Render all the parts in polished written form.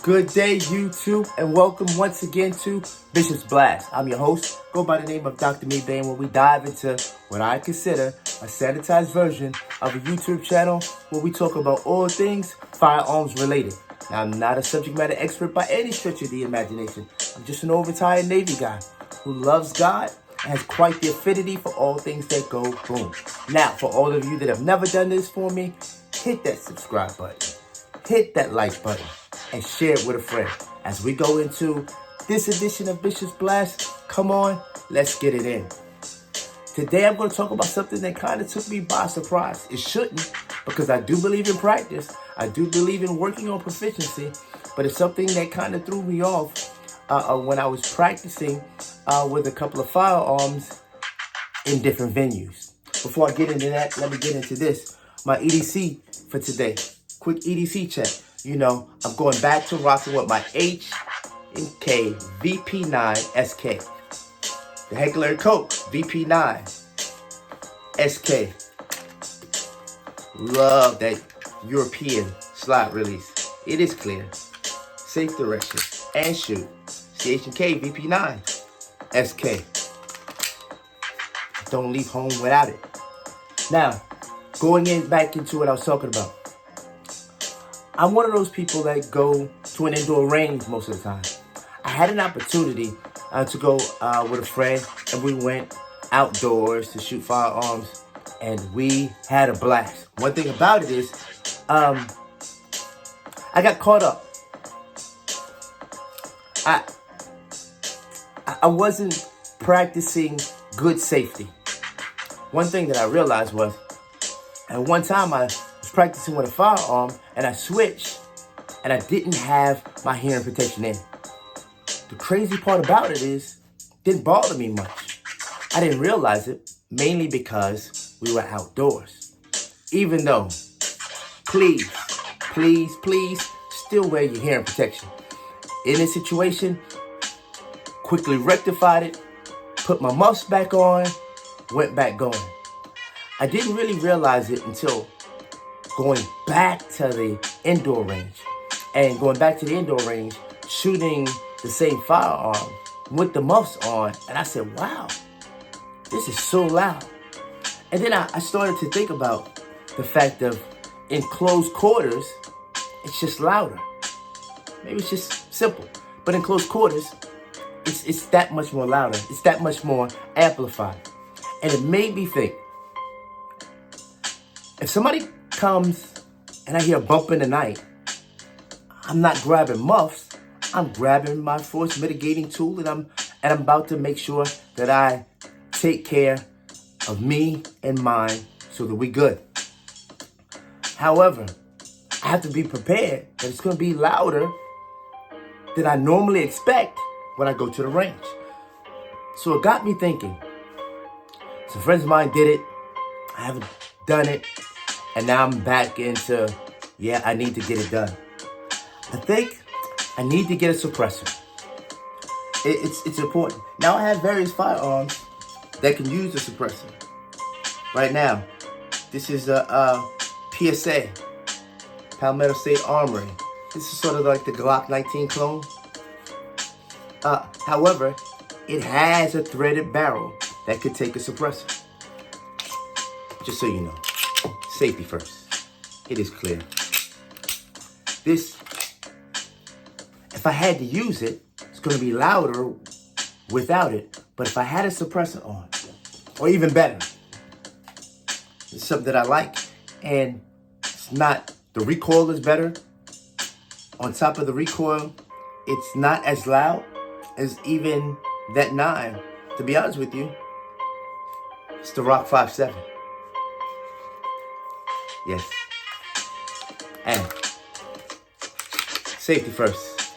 Good day, YouTube, and welcome once again to Bishop's Blast. I'm your host, go by the name of Dr. Me Bane, where we dive into what I consider a sanitized version of a YouTube channel where we talk about all things firearms related. Now, I'm not a subject matter expert by any stretch of the imagination. I'm just an overtired Navy guy who loves God and has quite the affinity for all things that go boom. Now, for all of you that have never done this for me, hit that subscribe button, hit that like button, and share it with a friend. As we go into this edition of Bishop's Blast, come on, let's get it in. Today I'm going to talk about something that kind of took me by surprise. It shouldn't, because I do believe in practice. I do believe in working on proficiency, but it's something that kind of threw me off when I was practicing with a couple of firearms in different venues. Before I get into that, let me get into this. My EDC for today. Quick EDC check. You know, I'm going back to rocking with my H&K VP9 SK. The Heckler & Koch VP9 SK. Love that European slide release. It is clear. Safe direction. And shoot. H&K VP9 SK. Don't leave home without it. Now, going back into what I was talking about. I'm one of those people that go to an indoor range most of the time. I had an opportunity to go with a friend, and we went outdoors to shoot firearms, and we had a blast. One thing about it is, I got caught up. I wasn't practicing good safety. One thing that I realized was, at one time I was practicing with a firearm, and I switched, and I didn't have my hearing protection in. The crazy part about it is, it didn't bother me much. I didn't realize it, mainly because we were outdoors. Even though, please, still wear your hearing protection. In this situation, quickly rectified it, put my muffs back on, went back going. I didn't really realize it until going back to the indoor range. And going back to the indoor range, shooting the same firearm with the muffs on. And I said, wow, this is so loud. And then I started to think about the fact of in close quarters, it's just louder. Maybe it's just simple. But in close quarters, it's that much more louder. It's that much more amplified. And it made me think, if somebody comes and I hear a bump in the night, I'm not grabbing muffs. I'm grabbing my force mitigating tool, and I'm about to make sure that I take care of me and mine so that we good. However, I have to be prepared that it's going to be louder than I normally expect when I go to the range. So it got me thinking. Some friends of mine did it. I haven't done it. And now I'm back into, I need to get it done. I think I need to get a suppressor. It's important. Now I have various firearms that can use a suppressor. Right now, this is a PSA, Palmetto State Armory. This is sort of like the Glock 19 clone. However, it has a threaded barrel that could take a suppressor. Just so you know. Safety first. It is clear. This, if I had to use it, it's going to be louder without it. But if I had a suppressor on, or even better, it's something that I like, and it's not, the recoil is better. On top of the recoil, it's not as loud as even that 9. To be honest with you, it's the Rock 5.7. Yes. And safety first.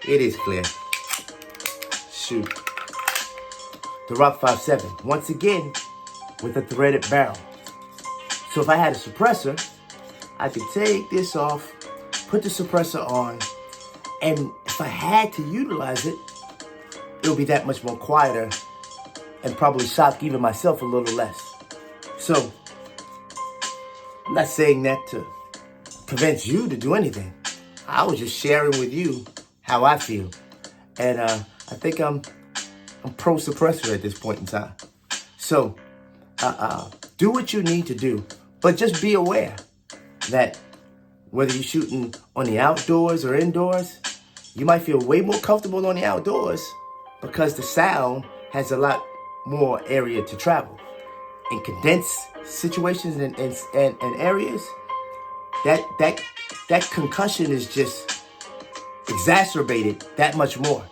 It is clear. Shoot. The Rock 5.7. Once again, with a threaded barrel. So if I had a suppressor, I could take this off, put the suppressor on, and if I had to utilize it, it would be that much more quieter and probably shock even myself a little less. So, I'm not saying that to convince you to do anything. I was just sharing with you how I feel. And I think I'm pro suppressor at this point in time. So do what you need to do, but just be aware that whether you're shooting on the outdoors or indoors, you might feel way more comfortable on the outdoors because the sound has a lot more area to travel. In condensed situations and areas, that concussion is just exacerbated that much more.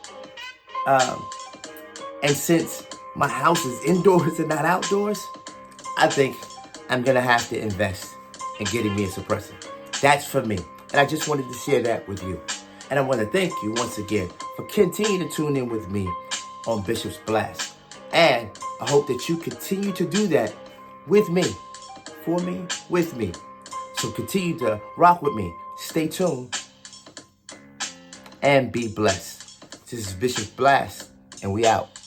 And since my house is indoors and not outdoors, I think I'm gonna have to invest in getting me a suppressor. That's for me. And I just wanted to share that with you. And I want to thank you once again for continuing to tune in with me on Bishop's Blast. And I hope that you continue to do that with me, for me, with me. So continue to rock with me. Stay tuned and be blessed. This is Bishop's Blast, and we out.